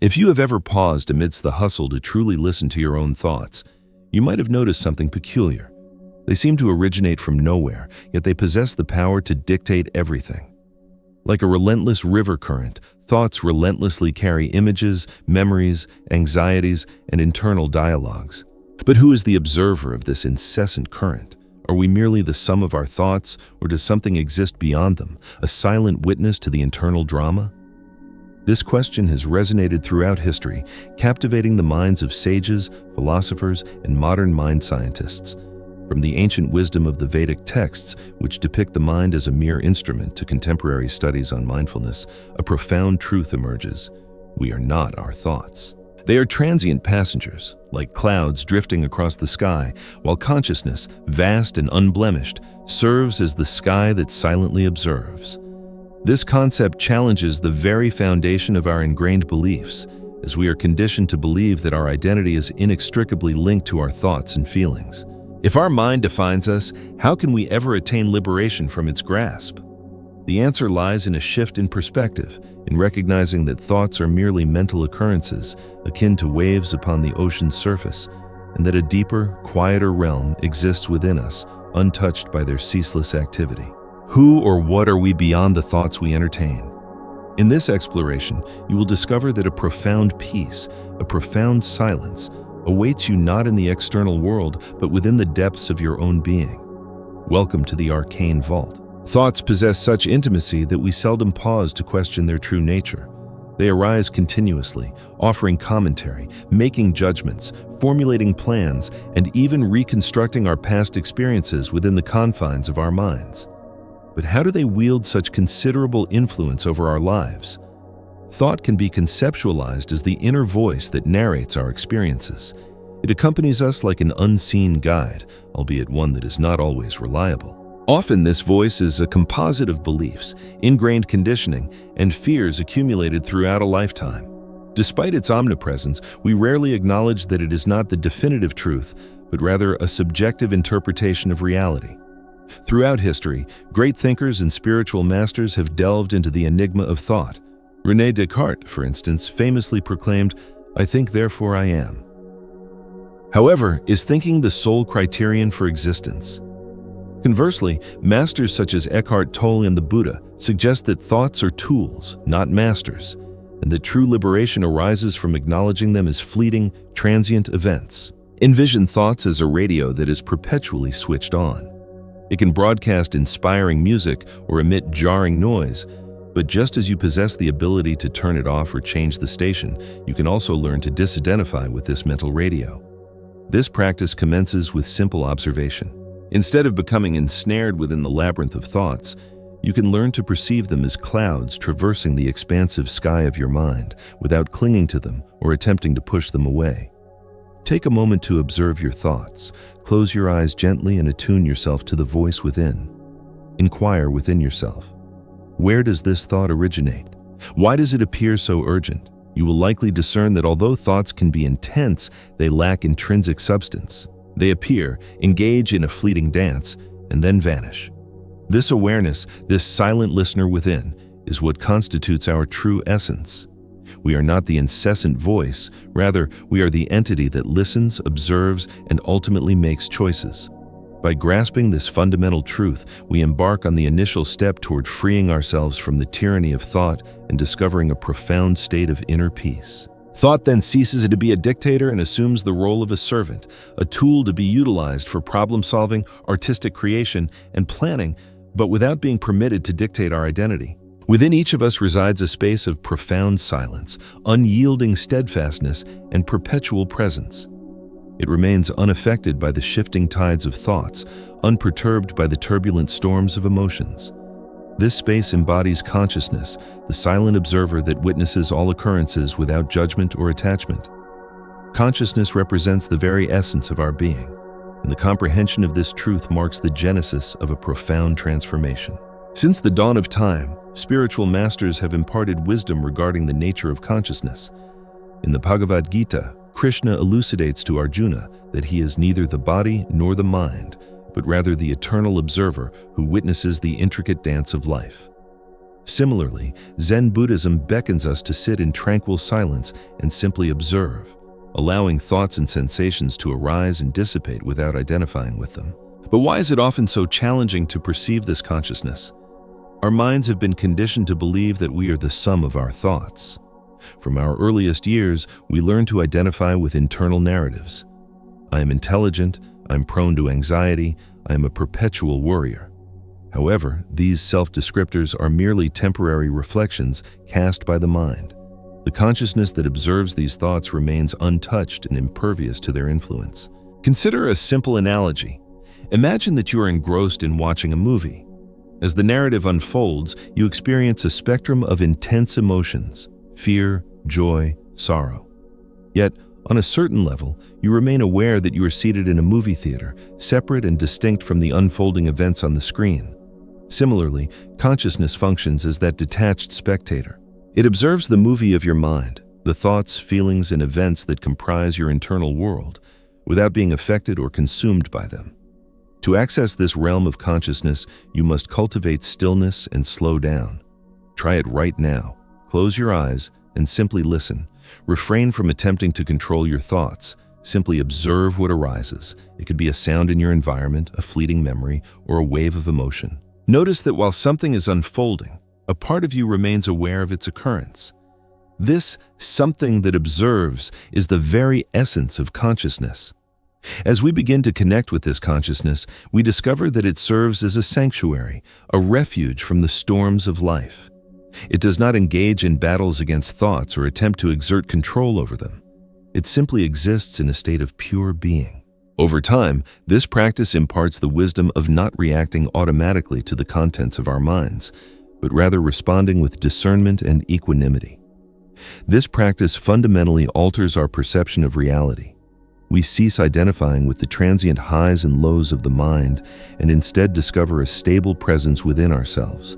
If you have ever paused amidst the hustle to truly listen to your own thoughts, you might have noticed something peculiar. They seem to originate from nowhere, yet they possess the power to dictate everything. Like a relentless river current, thoughts relentlessly carry images, memories, anxieties, and internal dialogues. But who is the observer of this incessant current? Are we merely the sum of our thoughts, or does something exist beyond them, a silent witness to the internal drama? This question has resonated throughout history, captivating the minds of sages, philosophers, and modern mind scientists. From the ancient wisdom of the Vedic texts, which depict the mind as a mere instrument, to contemporary studies on mindfulness, a profound truth emerges. We are not our thoughts. They are transient passengers, like clouds drifting across the sky, while consciousness, vast and unblemished, serves as the sky that silently observes. This concept challenges the very foundation of our ingrained beliefs, as we are conditioned to believe that our identity is inextricably linked to our thoughts and feelings. If our mind defines us, how can we ever attain liberation from its grasp? The answer lies in a shift in perspective, in recognizing that thoughts are merely mental occurrences, akin to waves upon the ocean's surface, and that a deeper, quieter realm exists within us, untouched by their ceaseless activity. Who or what are we beyond the thoughts we entertain? In this exploration, you will discover that a profound peace, a profound silence, awaits you not in the external world, but within the depths of your own being. Welcome to the arcane vault. Thoughts possess such intimacy that we seldom pause to question their true nature. They arise continuously, offering commentary, making judgments, formulating plans, and even reconstructing our past experiences within the confines of our minds. But how do they wield such considerable influence over our lives? Thought can be conceptualized as the inner voice that narrates our experiences. It accompanies us like an unseen guide, albeit one that is not always reliable. Often this voice is a composite of beliefs, ingrained conditioning, and fears accumulated throughout a lifetime. Despite its omnipresence, we rarely acknowledge that it is not the definitive truth, but rather a subjective interpretation of reality. Throughout history, great thinkers and spiritual masters have delved into the enigma of thought. René Descartes, for instance, famously proclaimed, "I think, therefore I am." However, is thinking the sole criterion for existence? Conversely, masters such as Eckhart Tolle and the Buddha suggest that thoughts are tools, not masters, and that true liberation arises from acknowledging them as fleeting, transient events. Envision thoughts as a radio that is perpetually switched on. It can broadcast inspiring music or emit jarring noise, but just as you possess the ability to turn it off or change the station, you can also learn to disidentify with this mental radio. This practice commences with simple observation. Instead of becoming ensnared within the labyrinth of thoughts, you can learn to perceive them as clouds traversing the expansive sky of your mind without clinging to them or attempting to push them away. Take a moment to observe your thoughts. Close your eyes gently and attune yourself to the voice within. Inquire within yourself. Where does this thought originate? Why does it appear so urgent? You will likely discern that although thoughts can be intense, they lack intrinsic substance. They appear, engage in a fleeting dance, and then vanish. This awareness, this silent listener within, is what constitutes our true essence. We are not the incessant voice, rather, we are the entity that listens, observes, and ultimately makes choices. By grasping this fundamental truth, we embark on the initial step toward freeing ourselves from the tyranny of thought and discovering a profound state of inner peace. Thought then ceases to be a dictator and assumes the role of a servant, a tool to be utilized for problem-solving, artistic creation, and planning, but without being permitted to dictate our identity. Within each of us resides a space of profound silence, unyielding steadfastness, and perpetual presence. It remains unaffected by the shifting tides of thoughts, unperturbed by the turbulent storms of emotions. This space embodies consciousness, the silent observer that witnesses all occurrences without judgment or attachment. Consciousness represents the very essence of our being, and the comprehension of this truth marks the genesis of a profound transformation. Since the dawn of time, spiritual masters have imparted wisdom regarding the nature of consciousness. In the Bhagavad Gita, Krishna elucidates to Arjuna that he is neither the body nor the mind, but rather the eternal observer who witnesses the intricate dance of life. Similarly, Zen Buddhism beckons us to sit in tranquil silence and simply observe, allowing thoughts and sensations to arise and dissipate without identifying with them. But why is it often so challenging to perceive this consciousness? Our minds have been conditioned to believe that we are the sum of our thoughts. From our earliest years, we learn to identify with internal narratives. I am intelligent, I'm prone to anxiety, I am a perpetual worrier. However, these self-descriptors are merely temporary reflections cast by the mind. The consciousness that observes these thoughts remains untouched and impervious to their influence. Consider a simple analogy. Imagine that you are engrossed in watching a movie. As the narrative unfolds, you experience a spectrum of intense emotions: fear, joy, sorrow. Yet, on a certain level, you remain aware that you are seated in a movie theater, separate and distinct from the unfolding events on the screen. Similarly, consciousness functions as that detached spectator. It observes the movie of your mind, the thoughts, feelings, and events that comprise your internal world, without being affected or consumed by them. To access this realm of consciousness, you must cultivate stillness and slow down. Try it right now. Close your eyes and simply listen. Refrain from attempting to control your thoughts. Simply observe what arises. It could be a sound in your environment, a fleeting memory, or a wave of emotion. Notice that while something is unfolding, a part of you remains aware of its occurrence. This something that observes is the very essence of consciousness. As we begin to connect with this consciousness, we discover that it serves as a sanctuary, a refuge from the storms of life. It does not engage in battles against thoughts or attempt to exert control over them. It simply exists in a state of pure being. Over time, this practice imparts the wisdom of not reacting automatically to the contents of our minds, but rather responding with discernment and equanimity. This practice fundamentally alters our perception of reality. We cease identifying with the transient highs and lows of the mind and instead discover a stable presence within ourselves,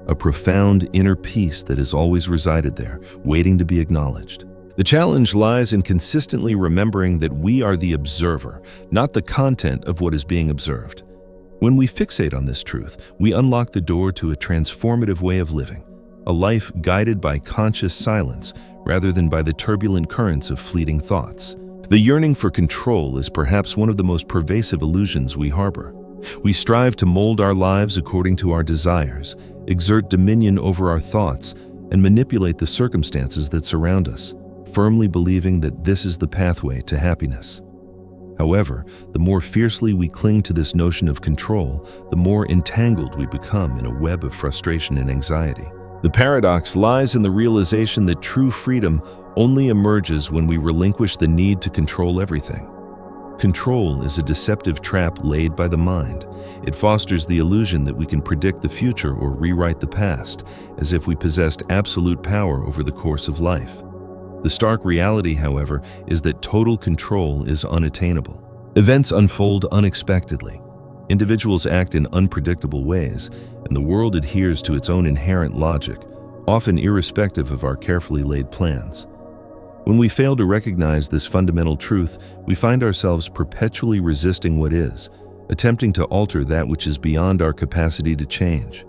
a profound inner peace that has always resided there, waiting to be acknowledged. The challenge lies in consistently remembering that we are the observer, not the content of what is being observed. When we fixate on this truth, we unlock the door to a transformative way of living, a life guided by conscious silence rather than by the turbulent currents of fleeting thoughts. The yearning for control is perhaps one of the most pervasive illusions we harbor. We strive to mold our lives according to our desires, exert dominion over our thoughts, and manipulate the circumstances that surround us, firmly believing that this is the pathway to happiness. However, the more fiercely we cling to this notion of control, the more entangled we become in a web of frustration and anxiety. The paradox lies in the realization that true freedom only emerges when we relinquish the need to control everything. Control is a deceptive trap laid by the mind. It fosters the illusion that we can predict the future or rewrite the past, as if we possessed absolute power over the course of life. The stark reality, however, is that total control is unattainable. Events unfold unexpectedly. Individuals act in unpredictable ways, and the world adheres to its own inherent logic, often irrespective of our carefully laid plans. When we fail to recognize this fundamental truth, we find ourselves perpetually resisting what is, attempting to alter that which is beyond our capacity to change.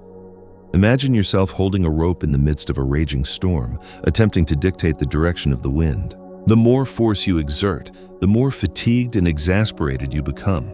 Imagine yourself holding a rope in the midst of a raging storm, attempting to dictate the direction of the wind. The more force you exert, the more fatigued and exasperated you become,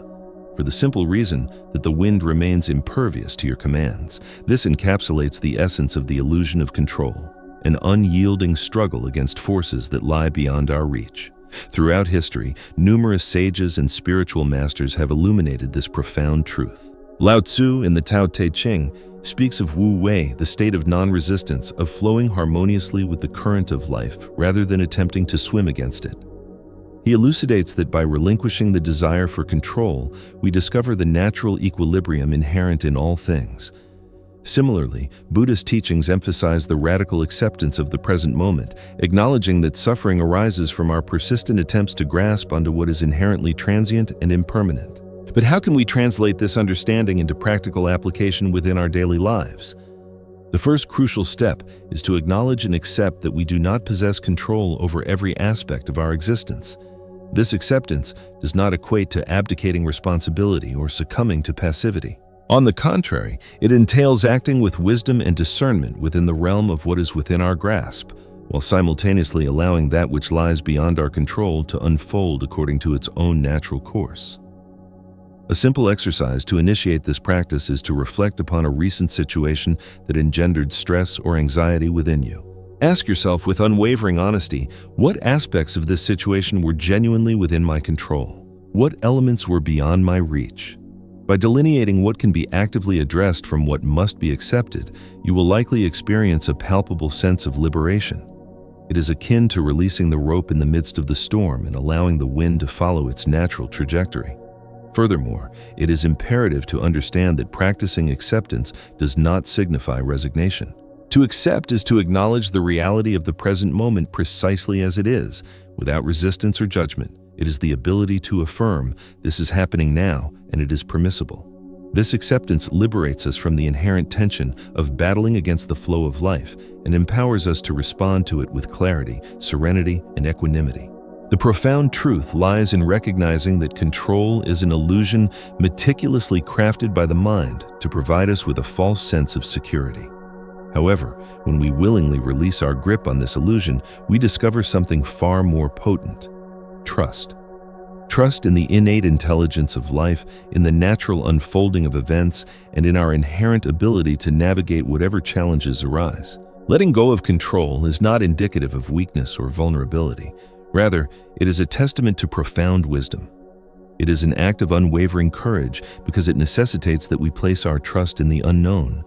for the simple reason that the wind remains impervious to your commands. This encapsulates the essence of the illusion of control, an unyielding struggle against forces that lie beyond our reach. Throughout history, numerous sages and spiritual masters have illuminated this profound truth. Lao Tzu in the Tao Te Ching speaks of Wu Wei, the state of non-resistance, of flowing harmoniously with the current of life rather than attempting to swim against it. He elucidates that by relinquishing the desire for control, we discover the natural equilibrium inherent in all things. Similarly, Buddhist teachings emphasize the radical acceptance of the present moment, acknowledging that suffering arises from our persistent attempts to grasp onto what is inherently transient and impermanent. But how can we translate this understanding into practical application within our daily lives? The first crucial step is to acknowledge and accept that we do not possess control over every aspect of our existence. This acceptance does not equate to abdicating responsibility or succumbing to passivity. On the contrary, it entails acting with wisdom and discernment within the realm of what is within our grasp, while simultaneously allowing that which lies beyond our control to unfold according to its own natural course. A simple exercise to initiate this practice is to reflect upon a recent situation that engendered stress or anxiety within you. Ask yourself with unwavering honesty, what aspects of this situation were genuinely within my control? What elements were beyond my reach? By delineating what can be actively addressed from what must be accepted, you will likely experience a palpable sense of liberation. It is akin to releasing the rope in the midst of the storm and allowing the wind to follow its natural trajectory. Furthermore, it is imperative to understand that practicing acceptance does not signify resignation. To accept is to acknowledge the reality of the present moment precisely as it is, without resistance or judgment. It is the ability to affirm, this is happening now, and it is permissible. This acceptance liberates us from the inherent tension of battling against the flow of life and empowers us to respond to it with clarity, serenity, and equanimity. The profound truth lies in recognizing that control is an illusion meticulously crafted by the mind to provide us with a false sense of security. However, when we willingly release our grip on this illusion, we discover something far more potent: trust. Trust in the innate intelligence of life, in the natural unfolding of events, and in our inherent ability to navigate whatever challenges arise. Letting go of control is not indicative of weakness or vulnerability. Rather, it is a testament to profound wisdom. It is an act of unwavering courage because it necessitates that we place our trust in the unknown,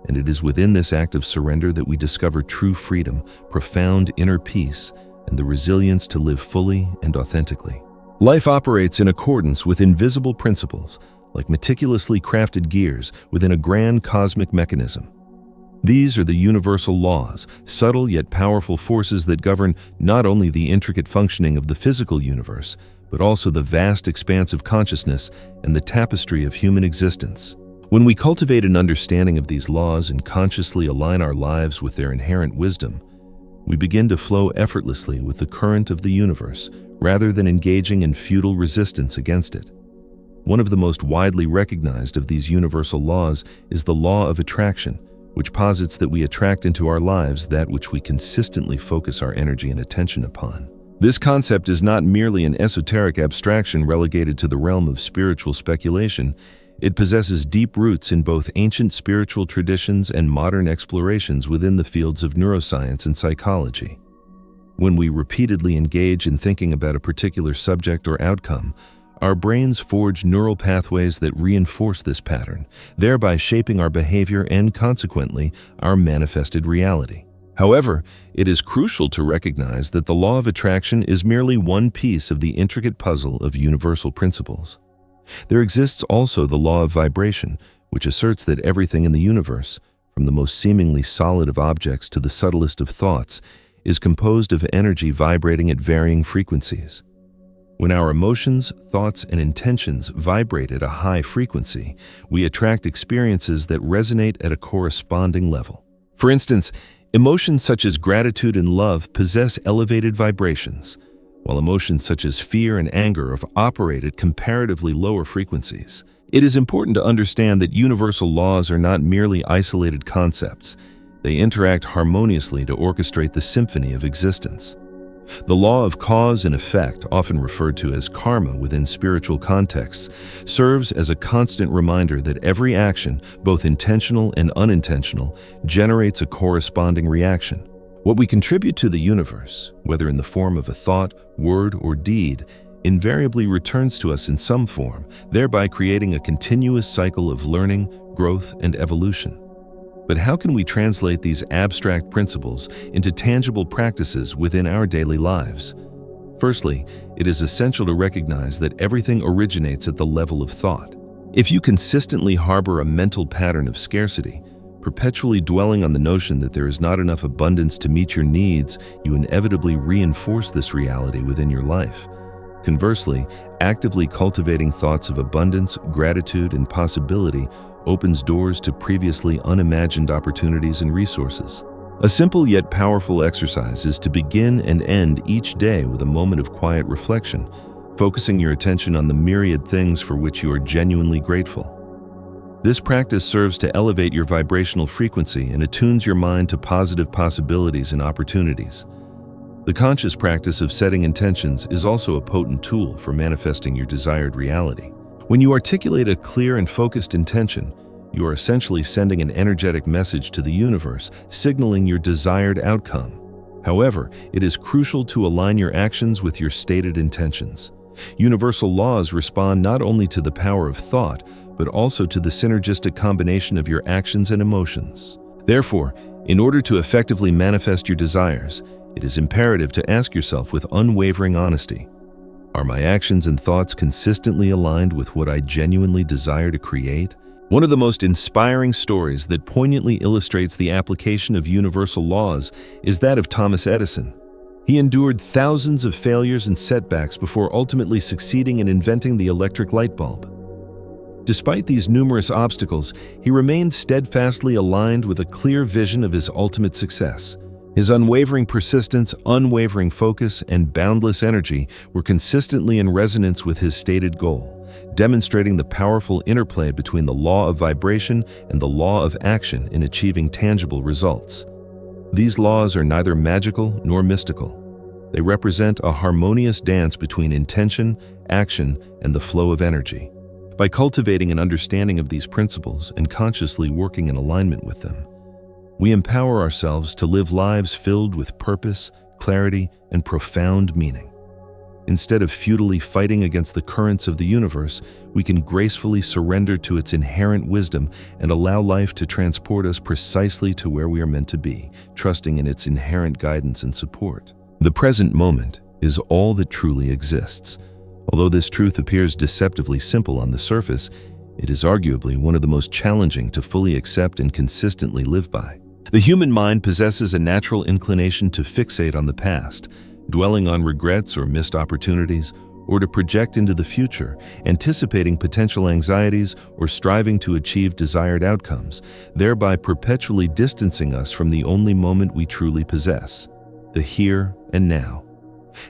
and it is within this act of surrender that we discover true freedom, profound inner peace, and the resilience to live fully and authentically. Life operates in accordance with invisible principles, like meticulously crafted gears within a grand cosmic mechanism. These are the universal laws, subtle yet powerful forces that govern not only the intricate functioning of the physical universe, but also the vast expanse of consciousness and the tapestry of human existence. When we cultivate an understanding of these laws and consciously align our lives with their inherent wisdom, we begin to flow effortlessly with the current of the universe, rather than engaging in futile resistance against it. One of the most widely recognized of these universal laws is the law of attraction, which posits that we attract into our lives that which we consistently focus our energy and attention upon. This concept is not merely an esoteric abstraction relegated to the realm of spiritual speculation. It possesses deep roots in both ancient spiritual traditions and modern explorations within the fields of neuroscience and psychology. When we repeatedly engage in thinking about a particular subject or outcome, our brains forge neural pathways that reinforce this pattern, thereby shaping our behavior and, consequently, our manifested reality. However, it is crucial to recognize that the law of attraction is merely one piece of the intricate puzzle of universal principles. There exists also the law of vibration, which asserts that everything in the universe, from the most seemingly solid of objects to the subtlest of thoughts, is composed of energy vibrating at varying frequencies. When our emotions, thoughts, and intentions vibrate at a high frequency, we attract experiences that resonate at a corresponding level. For instance, emotions such as gratitude and love possess elevated vibrations, while emotions such as fear and anger operate at comparatively lower frequencies. It is important to understand that universal laws are not merely isolated concepts. They interact harmoniously to orchestrate the symphony of existence. The law of cause and effect, often referred to as karma within spiritual contexts, serves as a constant reminder that every action, both intentional and unintentional, generates a corresponding reaction. What we contribute to the universe, whether in the form of a thought, word, or deed, invariably returns to us in some form, thereby creating a continuous cycle of learning, growth, and evolution. But how can we translate these abstract principles into tangible practices within our daily lives? Firstly, it is essential to recognize that everything originates at the level of thought. If you consistently harbor a mental pattern of scarcity, perpetually dwelling on the notion that there is not enough abundance to meet your needs, you inevitably reinforce this reality within your life. Conversely, actively cultivating thoughts of abundance, gratitude, and possibility opens doors to previously unimagined opportunities and resources. A simple yet powerful exercise is to begin and end each day with a moment of quiet reflection, focusing your attention on the myriad things for which you are genuinely grateful. This practice serves to elevate your vibrational frequency and attunes your mind to positive possibilities and opportunities. The conscious practice of setting intentions is also a potent tool for manifesting your desired reality. When you articulate a clear and focused intention, you are essentially sending an energetic message to the universe, signaling your desired outcome. However, it is crucial to align your actions with your stated intentions. Universal laws respond not only to the power of thought, but also to the synergistic combination of your actions and emotions. Therefore, in order to effectively manifest your desires, it is imperative to ask yourself with unwavering honesty, are my actions and thoughts consistently aligned with what I genuinely desire to create? One of the most inspiring stories that poignantly illustrates the application of universal laws is that of Thomas Edison. He endured thousands of failures and setbacks before ultimately succeeding in inventing the electric light bulb. Despite these numerous obstacles, he remained steadfastly aligned with a clear vision of his ultimate success. His unwavering persistence, unwavering focus, and boundless energy were consistently in resonance with his stated goal, demonstrating the powerful interplay between the law of vibration and the law of action in achieving tangible results. These laws are neither magical nor mystical. They represent a harmonious dance between intention, action, and the flow of energy. By cultivating an understanding of these principles and consciously working in alignment with them, we empower ourselves to live lives filled with purpose, clarity, and profound meaning. Instead of futilely fighting against the currents of the universe, we can gracefully surrender to its inherent wisdom and allow life to transport us precisely to where we are meant to be, trusting in its inherent guidance and support. The present moment is all that truly exists. Although this truth appears deceptively simple on the surface, it is arguably one of the most challenging to fully accept and consistently live by. The human mind possesses a natural inclination to fixate on the past, dwelling on regrets or missed opportunities, or to project into the future, anticipating potential anxieties or striving to achieve desired outcomes, thereby perpetually distancing us from the only moment we truly possess, the here and now.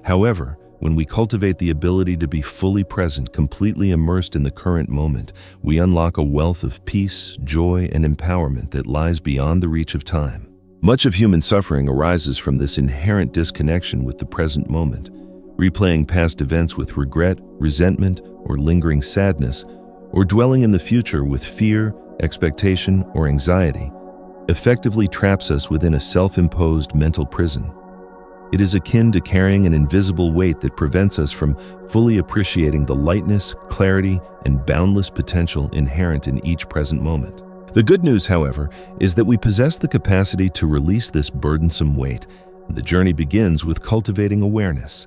However, when we cultivate the ability to be fully present, completely immersed in the current moment, we unlock a wealth of peace, joy, and empowerment that lies beyond the reach of time. Much of human suffering arises from this inherent disconnection with the present moment. Replaying past events with regret, resentment, or lingering sadness, or dwelling in the future with fear, expectation, or anxiety, effectively traps us within a self-imposed mental prison. It is akin to carrying an invisible weight that prevents us from fully appreciating the lightness, clarity, and boundless potential inherent in each present moment. The good news, however, is that we possess the capacity to release this burdensome weight, and the journey begins with cultivating awareness.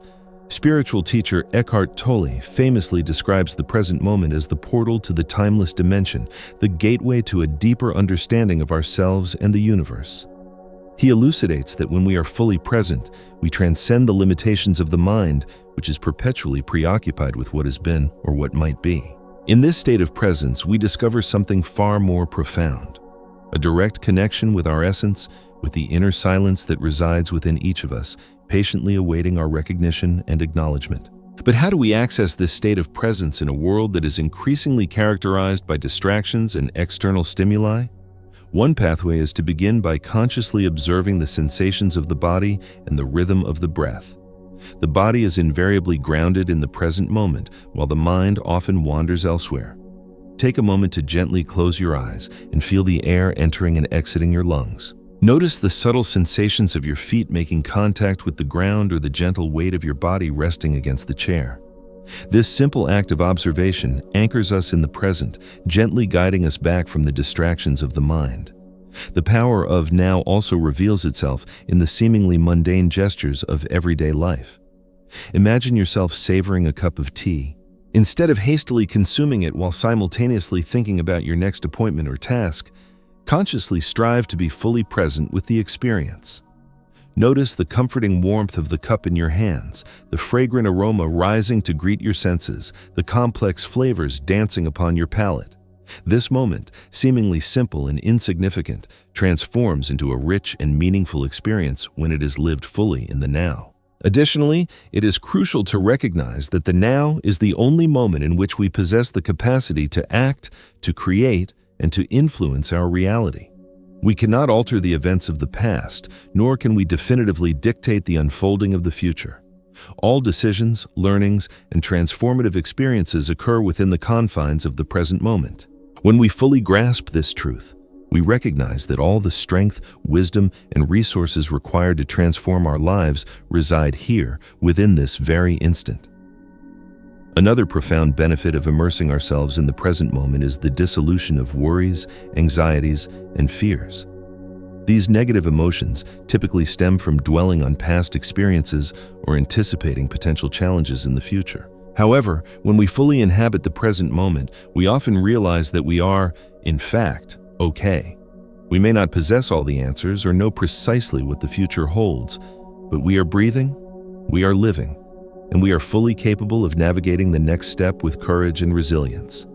Spiritual teacher Eckhart Tolle famously describes the present moment as the portal to the timeless dimension, the gateway to a deeper understanding of ourselves and the universe. He elucidates that when we are fully present, we transcend the limitations of the mind, which is perpetually preoccupied with what has been or what might be. In this state of presence, we discover something far more profound, a direct connection with our essence, with the inner silence that resides within each of us, patiently awaiting our recognition and acknowledgement. But how do we access this state of presence in a world that is increasingly characterized by distractions and external stimuli? One pathway is to begin by consciously observing the sensations of the body and the rhythm of the breath. The body is invariably grounded in the present moment, while the mind often wanders elsewhere. Take a moment to gently close your eyes and feel the air entering and exiting your lungs. Notice the subtle sensations of your feet making contact with the ground or the gentle weight of your body resting against the chair. This simple act of observation anchors us in the present, gently guiding us back from the distractions of the mind. The power of now also reveals itself in the seemingly mundane gestures of everyday life. Imagine yourself savoring a cup of tea. Instead of hastily consuming it while simultaneously thinking about your next appointment or task, consciously strive to be fully present with the experience. Notice the comforting warmth of the cup in your hands, the fragrant aroma rising to greet your senses, the complex flavors dancing upon your palate. This moment, seemingly simple and insignificant, transforms into a rich and meaningful experience when it is lived fully in the now. Additionally, it is crucial to recognize that the now is the only moment in which we possess the capacity to act, to create, and to influence our reality. We cannot alter the events of the past, nor can we definitively dictate the unfolding of the future. All decisions, learnings, and transformative experiences occur within the confines of the present moment. When we fully grasp this truth, we recognize that all the strength, wisdom, and resources required to transform our lives reside here, within this very instant. Another profound benefit of immersing ourselves in the present moment is the dissolution of worries, anxieties, and fears. These negative emotions typically stem from dwelling on past experiences or anticipating potential challenges in the future. However, when we fully inhabit the present moment, we often realize that we are, in fact, okay. We may not possess all the answers or know precisely what the future holds, but we are breathing, we are living, and we are fully capable of navigating the next step with courage and resilience.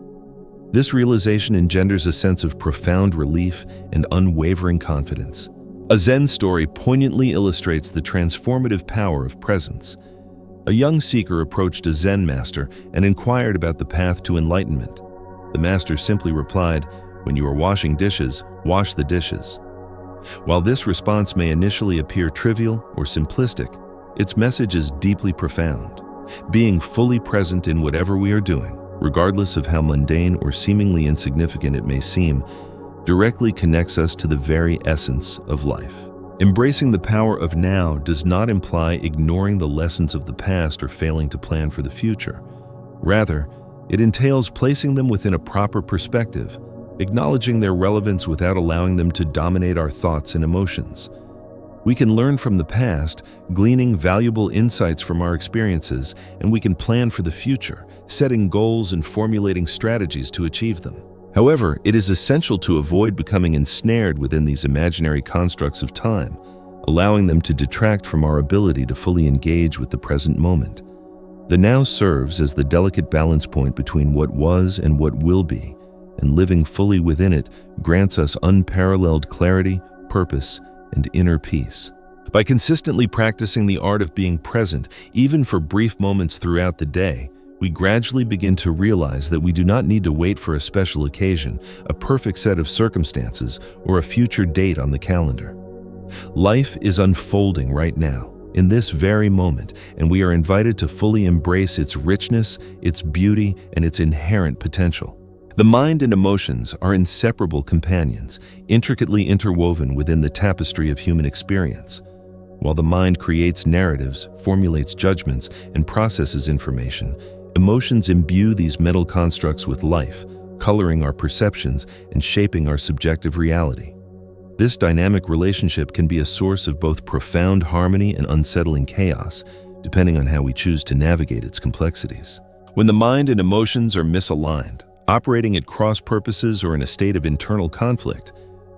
This realization engenders a sense of profound relief and unwavering confidence. A Zen story poignantly illustrates the transformative power of presence. A young seeker approached a Zen master and inquired about the path to enlightenment. The master simply replied, "When you are washing dishes, wash the dishes." While this response may initially appear trivial or simplistic, its message is deeply profound. Being fully present in whatever we are doing, regardless of how mundane or seemingly insignificant it may seem, directly connects us to the very essence of life. Embracing the power of now does not imply ignoring the lessons of the past or failing to plan for the future. Rather, it entails placing them within a proper perspective, acknowledging their relevance without allowing them to dominate our thoughts and emotions. We can learn from the past, gleaning valuable insights from our experiences, and we can plan for the future, setting goals and formulating strategies to achieve them. However, it is essential to avoid becoming ensnared within these imaginary constructs of time, allowing them to detract from our ability to fully engage with the present moment. The now serves as the delicate balance point between what was and what will be, and living fully within it grants us unparalleled clarity, purpose, and inner peace. By consistently practicing the art of being present, even for brief moments throughout the day, we gradually begin to realize that we do not need to wait for a special occasion, a perfect set of circumstances, or a future date on the calendar. Life is unfolding right now, in this very moment, and we are invited to fully embrace its richness, its beauty, and its inherent potential. The mind and emotions are inseparable companions, intricately interwoven within the tapestry of human experience. While the mind creates narratives, formulates judgments, and processes information, emotions imbue these mental constructs with life, coloring our perceptions and shaping our subjective reality. This dynamic relationship can be a source of both profound harmony and unsettling chaos, depending on how we choose to navigate its complexities. When the mind and emotions are misaligned, operating at cross purposes or in a state of internal conflict,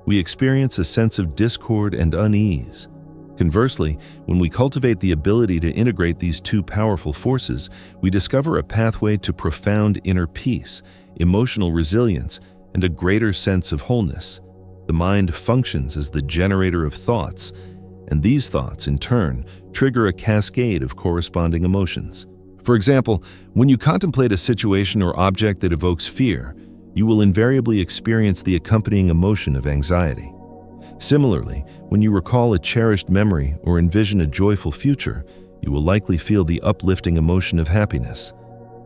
we experience a sense of discord and unease. Conversely, when we cultivate the ability to integrate these two powerful forces, we discover a pathway to profound inner peace, emotional resilience, and a greater sense of wholeness. The mind functions as the generator of thoughts, and these thoughts, in turn, trigger a cascade of corresponding emotions. For example, when you contemplate a situation or object that evokes fear, you will invariably experience the accompanying emotion of anxiety. Similarly, when you recall a cherished memory or envision a joyful future, you will likely feel the uplifting emotion of happiness.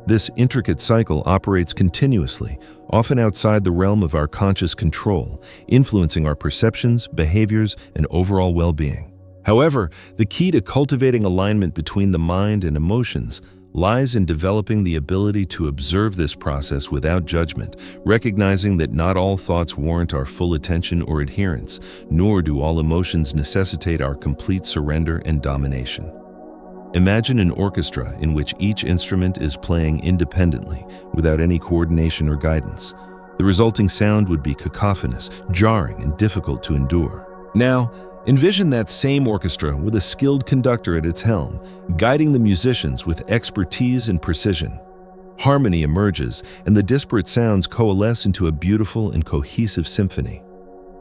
This intricate cycle operates continuously, often outside the realm of our conscious control, influencing our perceptions, behaviors, and overall well-being. However, the key to cultivating alignment between the mind and emotions lies in developing the ability to observe this process without judgment, recognizing that not all thoughts warrant our full attention or adherence, nor do all emotions necessitate our complete surrender and domination. Imagine an orchestra in which each instrument is playing independently, without any coordination or guidance. The resulting sound would be cacophonous, jarring, and difficult to endure. Now, envision that same orchestra with a skilled conductor at its helm, guiding the musicians with expertise and precision. Harmony emerges, and the disparate sounds coalesce into a beautiful and cohesive symphony.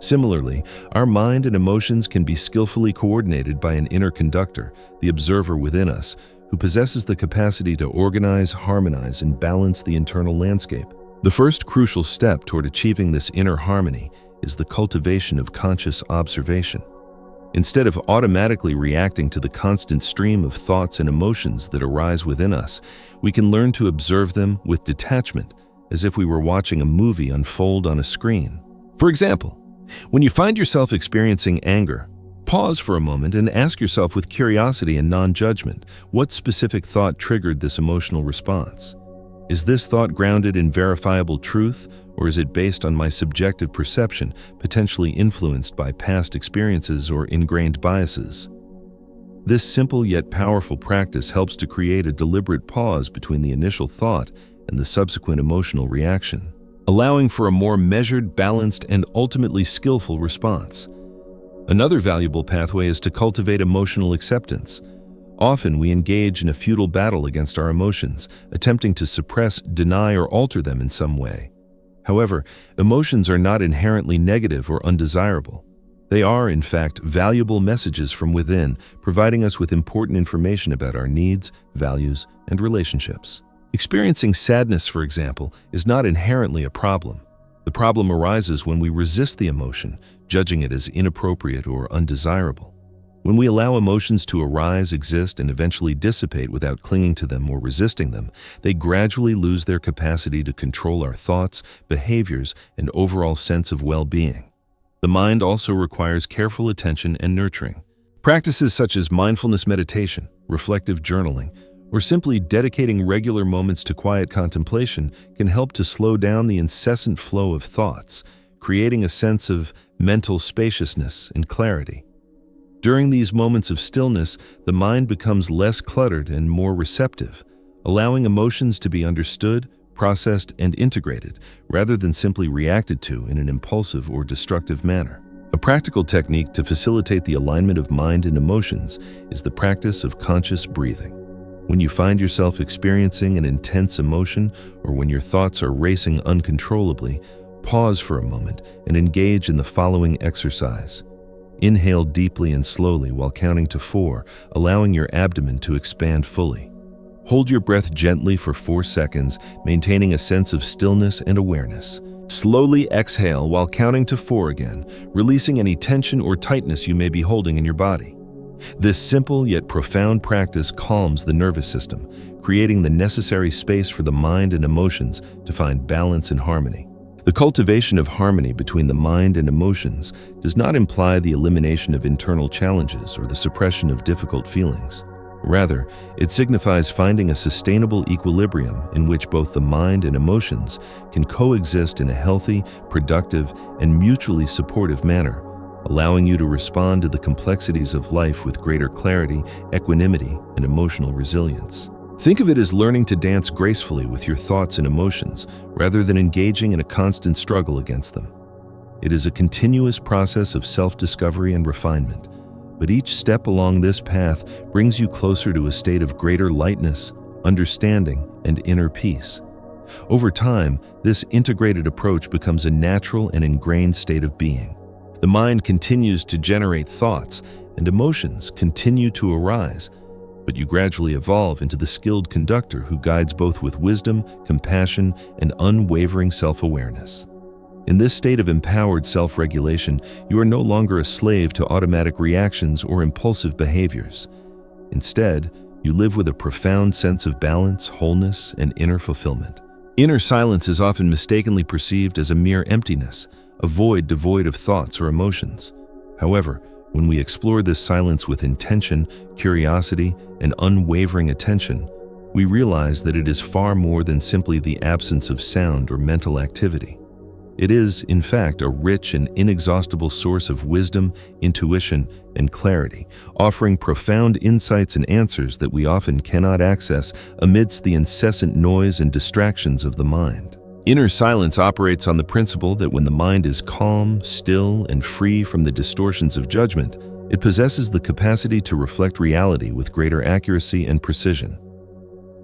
Similarly, our mind and emotions can be skillfully coordinated by an inner conductor, the observer within us, who possesses the capacity to organize, harmonize, and balance the internal landscape. The first crucial step toward achieving this inner harmony is the cultivation of conscious observation. Instead of automatically reacting to the constant stream of thoughts and emotions that arise within us, we can learn to observe them with detachment, as if we were watching a movie unfold on a screen. For example, when you find yourself experiencing anger, pause for a moment and ask yourself with curiosity and non-judgment, what specific thought triggered this emotional response? Is this thought grounded in verifiable truth, or is it based on my subjective perception, potentially influenced by past experiences or ingrained biases? This simple yet powerful practice helps to create a deliberate pause between the initial thought and the subsequent emotional reaction, allowing for a more measured, balanced, and ultimately skillful response. Another valuable pathway is to cultivate emotional acceptance. Often we engage in a futile battle against our emotions, attempting to suppress, deny, or alter them in some way. However, emotions are not inherently negative or undesirable. They are, in fact, valuable messages from within, providing us with important information about our needs, values, and relationships. Experiencing sadness, for example, is not inherently a problem. The problem arises when we resist the emotion, judging it as inappropriate or undesirable. When we allow emotions to arise, exist, and eventually dissipate without clinging to them or resisting them, they gradually lose their capacity to control our thoughts, behaviors, and overall sense of well-being. The mind also requires careful attention and nurturing. Practices such as mindfulness meditation, reflective journaling, or simply dedicating regular moments to quiet contemplation can help to slow down the incessant flow of thoughts, creating a sense of mental spaciousness and clarity. During these moments of stillness, the mind becomes less cluttered and more receptive, allowing emotions to be understood, processed, and integrated, rather than simply reacted to in an impulsive or destructive manner. A practical technique to facilitate the alignment of mind and emotions is the practice of conscious breathing. When you find yourself experiencing an intense emotion or when your thoughts are racing uncontrollably, pause for a moment and engage in the following exercise. Inhale deeply and slowly while counting to 4, allowing your abdomen to expand fully. Hold your breath gently for 4 seconds, maintaining a sense of stillness and awareness. Slowly exhale while counting to 4 again, releasing any tension or tightness you may be holding in your body. This simple yet profound practice calms the nervous system, creating the necessary space for the mind and emotions to find balance and harmony. The cultivation of harmony between the mind and emotions does not imply the elimination of internal challenges or the suppression of difficult feelings. Rather, it signifies finding a sustainable equilibrium in which both the mind and emotions can coexist in a healthy, productive, and mutually supportive manner, allowing you to respond to the complexities of life with greater clarity, equanimity, and emotional resilience. Think of it as learning to dance gracefully with your thoughts and emotions, rather than engaging in a constant struggle against them. It is a continuous process of self-discovery and refinement, but each step along this path brings you closer to a state of greater lightness, understanding, and inner peace. Over time, this integrated approach becomes a natural and ingrained state of being. The mind continues to generate thoughts, and emotions continue to arise, but you gradually evolve into the skilled conductor who guides both with wisdom, compassion, and unwavering self-awareness. In this state of empowered self-regulation, you are no longer a slave to automatic reactions or impulsive behaviors. Instead, you live with a profound sense of balance, wholeness, and inner fulfillment. Inner silence is often mistakenly perceived as a mere emptiness, a void devoid of thoughts or emotions. However, when we explore this silence with intention, curiosity, and unwavering attention, we realize that it is far more than simply the absence of sound or mental activity. It is, in fact, a rich and inexhaustible source of wisdom, intuition, and clarity, offering profound insights and answers that we often cannot access amidst the incessant noise and distractions of the mind. Inner silence operates on the principle that when the mind is calm, still, and free from the distortions of judgment, it possesses the capacity to reflect reality with greater accuracy and precision.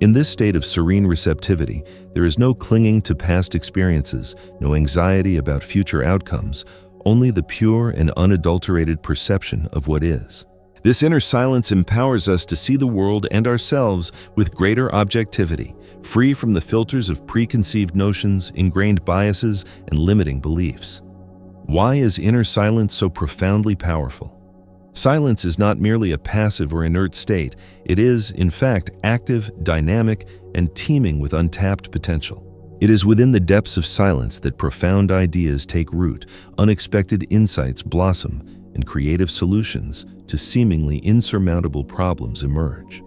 In this state of serene receptivity, there is no clinging to past experiences, no anxiety about future outcomes, only the pure and unadulterated perception of what is. This inner silence empowers us to see the world and ourselves with greater objectivity, free from the filters of preconceived notions, ingrained biases, and limiting beliefs. Why is inner silence so profoundly powerful? Silence is not merely a passive or inert state. It is, in fact, active, dynamic, and teeming with untapped potential. It is within the depths of silence that profound ideas take root, unexpected insights blossom, and creative solutions to seemingly insurmountable problems emerge.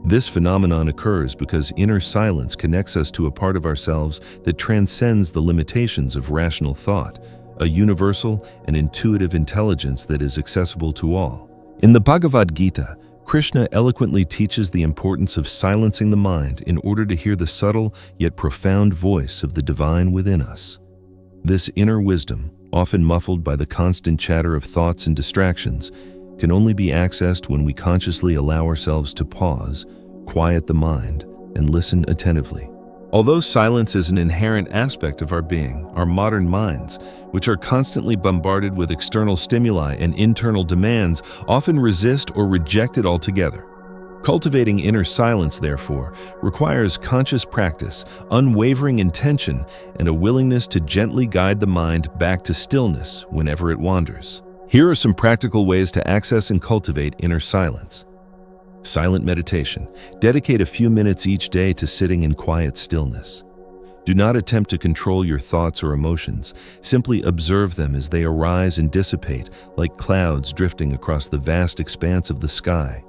This phenomenon occurs because inner silence connects us to a part of ourselves that transcends the limitations of rational thought, a universal and intuitive intelligence that is accessible to all. In the Bhagavad Gita, Krishna eloquently teaches the importance of silencing the mind in order to hear the subtle yet profound voice of the divine within us. This inner wisdom, often muffled by the constant chatter of thoughts and distractions, can only be accessed when we consciously allow ourselves to pause, quiet the mind, and listen attentively. Although silence is an inherent aspect of our being, our modern minds, which are constantly bombarded with external stimuli and internal demands, often resist or reject it altogether. Cultivating inner silence, therefore, requires conscious practice, unwavering intention, and a willingness to gently guide the mind back to stillness whenever it wanders. Here are some practical ways to access and cultivate inner silence. Silent meditation. Dedicate a few minutes each day to sitting in quiet stillness. Do not attempt to control your thoughts or emotions. Simply observe them as they arise and dissipate, like clouds drifting across the vast expanse of the sky.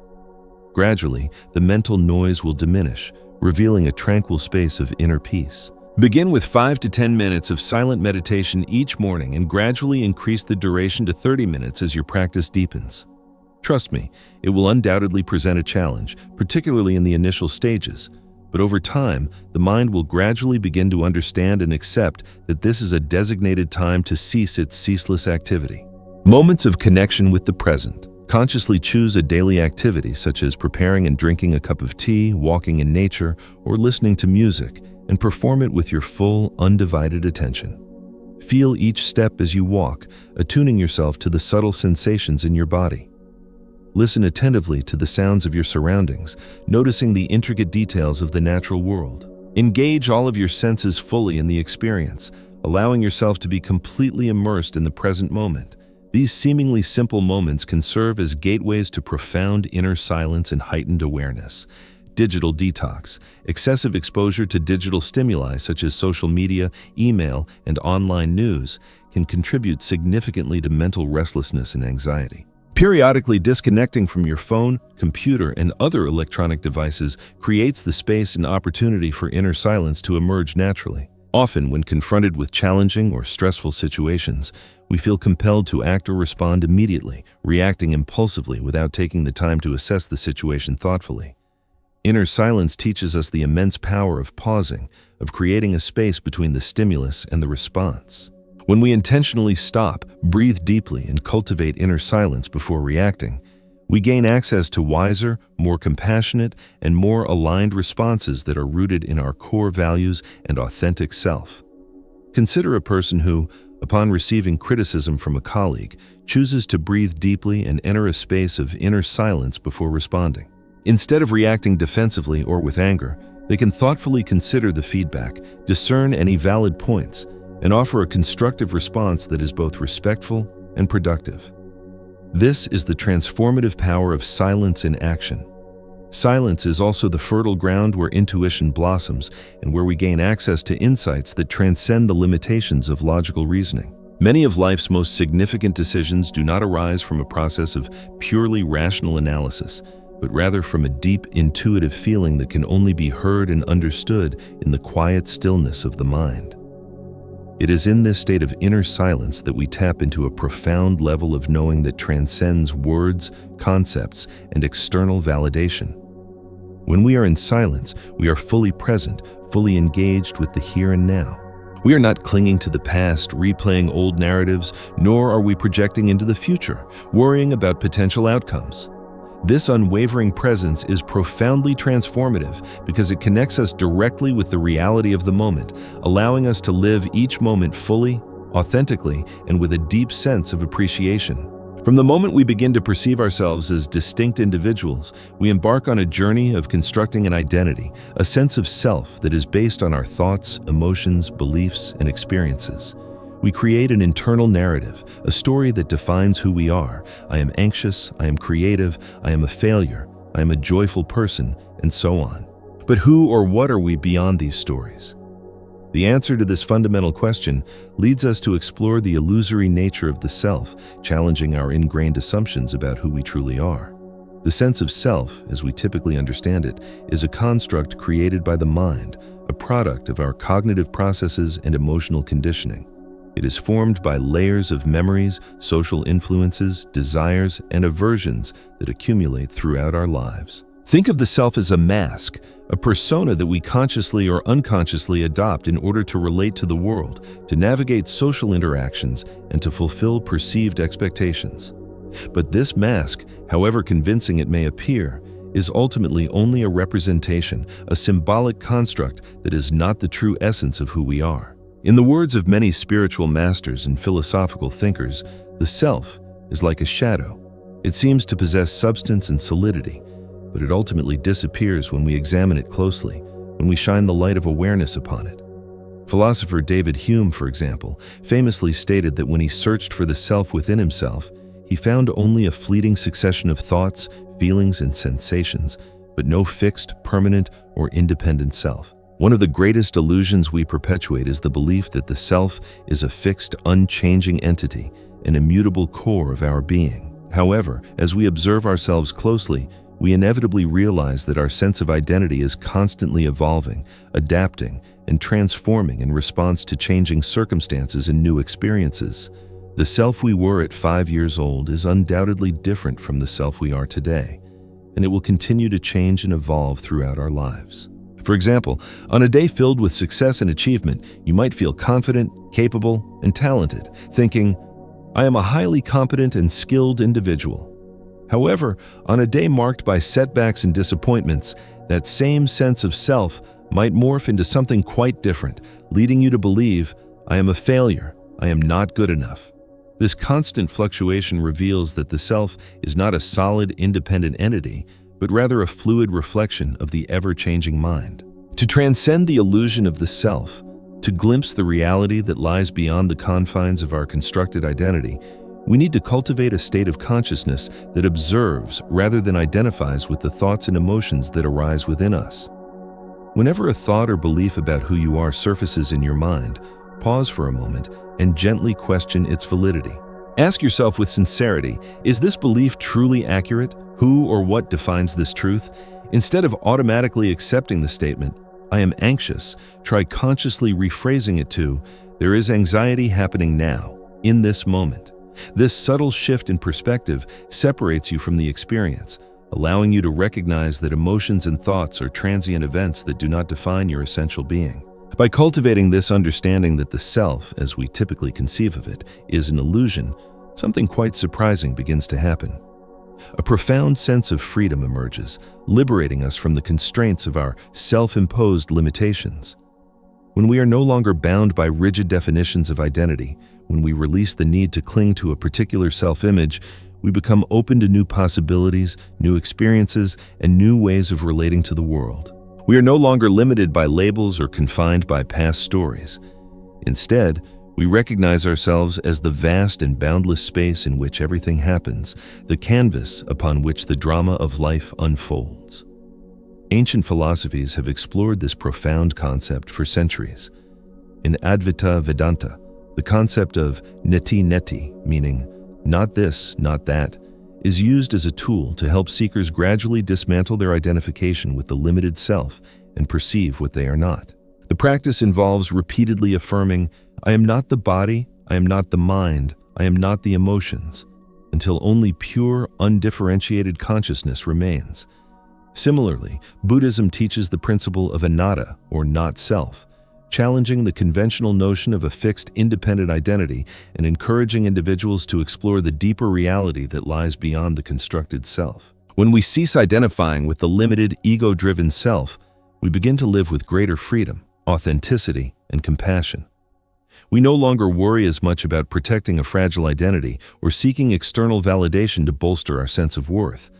Gradually, the mental noise will diminish, revealing a tranquil space of inner peace. Begin with 5 to 10 minutes of silent meditation each morning and gradually increase the duration to 30 minutes as your practice deepens. Trust me, it will undoubtedly present a challenge, particularly in the initial stages, but over time, the mind will gradually begin to understand and accept that this is a designated time to cease its ceaseless activity. Moments of connection with the present. Consciously choose a daily activity such as preparing and drinking a cup of tea, walking in nature, or listening to music, and perform it with your full, undivided attention. Feel each step as you walk, attuning yourself to the subtle sensations in your body. Listen attentively to the sounds of your surroundings, noticing the intricate details of the natural world. Engage all of your senses fully in the experience, allowing yourself to be completely immersed in the present moment. These seemingly simple moments can serve as gateways to profound inner silence and heightened awareness. Digital detox. Excessive exposure to digital stimuli such as social media, email, and online news can contribute significantly to mental restlessness and anxiety. Periodically disconnecting from your phone, computer, and other electronic devices creates the space and opportunity for inner silence to emerge naturally. Often, when confronted with challenging or stressful situations, we feel compelled to act or respond immediately, reacting impulsively without taking the time to assess the situation thoughtfully. Inner silence teaches us the immense power of pausing, of creating a space between the stimulus and the response. When we intentionally stop, breathe deeply, and cultivate inner silence before reacting, we gain access to wiser, more compassionate, and more aligned responses that are rooted in our core values and authentic self. Consider a person who, upon receiving criticism from a colleague, chooses to breathe deeply and enter a space of inner silence before responding. Instead of reacting defensively or with anger, they can thoughtfully consider the feedback, discern any valid points, and offer a constructive response that is both respectful and productive. This is the transformative power of silence in action. Silence is also the fertile ground where intuition blossoms and where we gain access to insights that transcend the limitations of logical reasoning. Many of life's most significant decisions do not arise from a process of purely rational analysis, but rather from a deep, intuitive feeling that can only be heard and understood in the quiet stillness of the mind. It is in this state of inner silence that we tap into a profound level of knowing that transcends words, concepts, and external validation. When we are in silence, we are fully present, fully engaged with the here and now. We are not clinging to the past, replaying old narratives, nor are we projecting into the future, worrying about potential outcomes. This unwavering presence is profoundly transformative because it connects us directly with the reality of the moment, allowing us to live each moment fully, authentically, and with a deep sense of appreciation. From the moment we begin to perceive ourselves as distinct individuals, we embark on a journey of constructing an identity, a sense of self that is based on our thoughts, emotions, beliefs, and experiences. We create an internal narrative, a story that defines who we are. I am anxious, I am creative, I am a failure, I am a joyful person, and so on. But who or what are we beyond these stories? The answer to this fundamental question leads us to explore the illusory nature of the self, challenging our ingrained assumptions about who we truly are. The sense of self, as we typically understand it, is a construct created by the mind, a product of our cognitive processes and emotional conditioning. It is formed by layers of memories, social influences, desires, and aversions that accumulate throughout our lives. Think of the self as a mask, a persona that we consciously or unconsciously adopt in order to relate to the world, to navigate social interactions, and to fulfill perceived expectations. But this mask, however convincing it may appear, is ultimately only a representation, a symbolic construct that is not the true essence of who we are. In the words of many spiritual masters and philosophical thinkers, the self is like a shadow. It seems to possess substance and solidity, but it ultimately disappears when we examine it closely, when we shine the light of awareness upon it. Philosopher David Hume, for example, famously stated that when he searched for the self within himself, he found only a fleeting succession of thoughts, feelings, and sensations, but no fixed, permanent, or independent self. One of the greatest illusions we perpetuate is the belief that the self is a fixed, unchanging entity, an immutable core of our being. However, as we observe ourselves closely, we inevitably realize that our sense of identity is constantly evolving, adapting, and transforming in response to changing circumstances and new experiences. The self we were at 5 years old is undoubtedly different from the self we are today, and it will continue to change and evolve throughout our lives. For example, on a day filled with success and achievement, you might feel confident, capable, and talented, thinking, "I am a highly competent and skilled individual." However, on a day marked by setbacks and disappointments, that same sense of self might morph into something quite different, leading you to believe, "I am a failure, I am not good enough." This constant fluctuation reveals that the self is not a solid, independent entity, but rather a fluid reflection of the ever-changing mind. To transcend the illusion of the self, to glimpse the reality that lies beyond the confines of our constructed identity, we need to cultivate a state of consciousness that observes rather than identifies with the thoughts and emotions that arise within us. Whenever a thought or belief about who you are surfaces in your mind, pause for a moment and gently question its validity. Ask yourself with sincerity, is this belief truly accurate? Who or what defines this truth? Instead of automatically accepting the statement, "I am anxious," try consciously rephrasing it to, "There is anxiety happening now, in this moment." This subtle shift in perspective separates you from the experience, allowing you to recognize that emotions and thoughts are transient events that do not define your essential being. By cultivating this understanding that the self, as we typically conceive of it, is an illusion, something quite surprising begins to happen. A profound sense of freedom emerges, liberating us from the constraints of our self-imposed limitations. When we are no longer bound by rigid definitions of identity, when we release the need to cling to a particular self-image, we become open to new possibilities, new experiences, and new ways of relating to the world. We are no longer limited by labels or confined by past stories. Instead, we recognize ourselves as the vast and boundless space in which everything happens, the canvas upon which the drama of life unfolds. Ancient philosophies have explored this profound concept for centuries. In Advaita Vedanta, the concept of neti, meaning not this, not that, is used as a tool to help seekers gradually dismantle their identification with the limited self and perceive what they are not. The practice involves repeatedly affirming, "I am not the body, I am not the mind, I am not the emotions," until only pure, undifferentiated consciousness remains. Similarly, Buddhism teaches the principle of anatta, or not self, challenging the conventional notion of a fixed, independent identity and encouraging individuals to explore the deeper reality that lies beyond the constructed self. When we cease identifying with the limited, ego-driven self, we begin to live with greater freedom, authenticity, and compassion. We no longer worry as much about protecting a fragile identity or seeking external validation to bolster our sense of worth.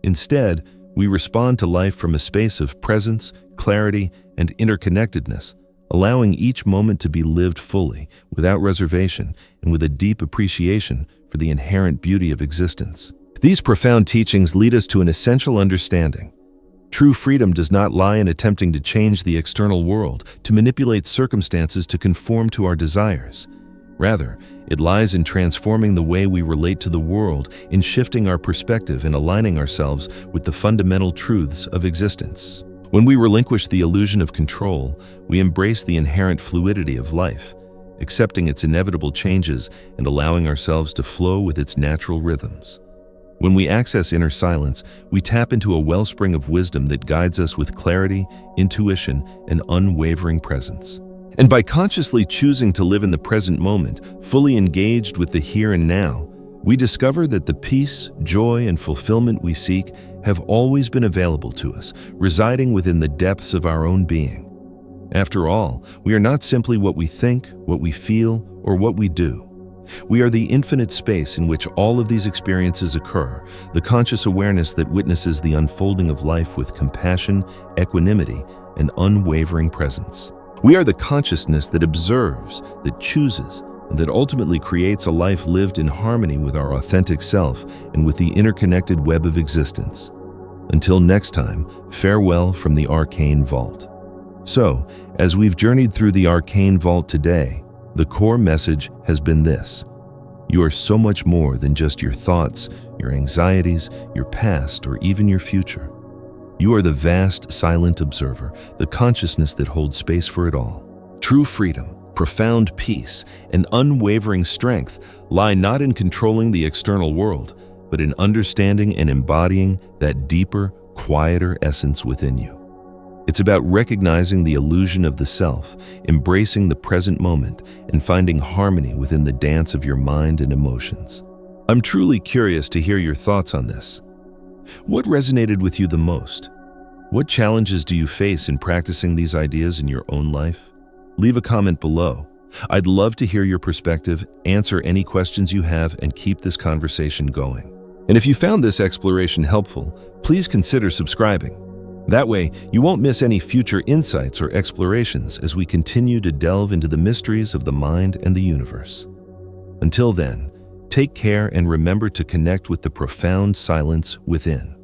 Instead, we respond to life from a space of presence, clarity, and interconnectedness, allowing each moment to be lived fully, without reservation, and with a deep appreciation for the inherent beauty of existence. These profound teachings lead us to an essential understanding. True freedom does not lie in attempting to change the external world, to manipulate circumstances to conform to our desires. Rather, it lies in transforming the way we relate to the world, in shifting our perspective and aligning ourselves with the fundamental truths of existence. When we relinquish the illusion of control, we embrace the inherent fluidity of life, accepting its inevitable changes and allowing ourselves to flow with its natural rhythms. When we access inner silence, we tap into a wellspring of wisdom that guides us with clarity, intuition, and unwavering presence. And by consciously choosing to live in the present moment, fully engaged with the here and now, we discover that the peace, joy, and fulfillment we seek have always been available to us, residing within the depths of our own being. After all, we are not simply what we think, what we feel, or what we do. We are the infinite space in which all of these experiences occur, the conscious awareness that witnesses the unfolding of life with compassion, equanimity, and unwavering presence. We are the consciousness that observes, that chooses, and that ultimately creates a life lived in harmony with our authentic self and with the interconnected web of existence. Until next time, farewell from the Arcane Vault. So, as we've journeyed through the Arcane Vault today, the core message has been this: you are so much more than just your thoughts, your anxieties, your past, or even your future. You are the vast, silent observer, the consciousness that holds space for it all. True freedom, profound peace, and unwavering strength lie not in controlling the external world, but in understanding and embodying that deeper, quieter essence within you. It's about recognizing the illusion of the self, embracing the present moment, and finding harmony within the dance of your mind and emotions. I'm truly curious to hear your thoughts on this. What resonated with you the most? What challenges do you face in practicing these ideas in your own life? Leave a comment below. I'd love to hear your perspective, answer any questions you have, and keep this conversation going. And if you found this exploration helpful, please consider subscribing. That way, you won't miss any future insights or explorations as we continue to delve into the mysteries of the mind and the universe. Until then, take care and remember to connect with the profound silence within.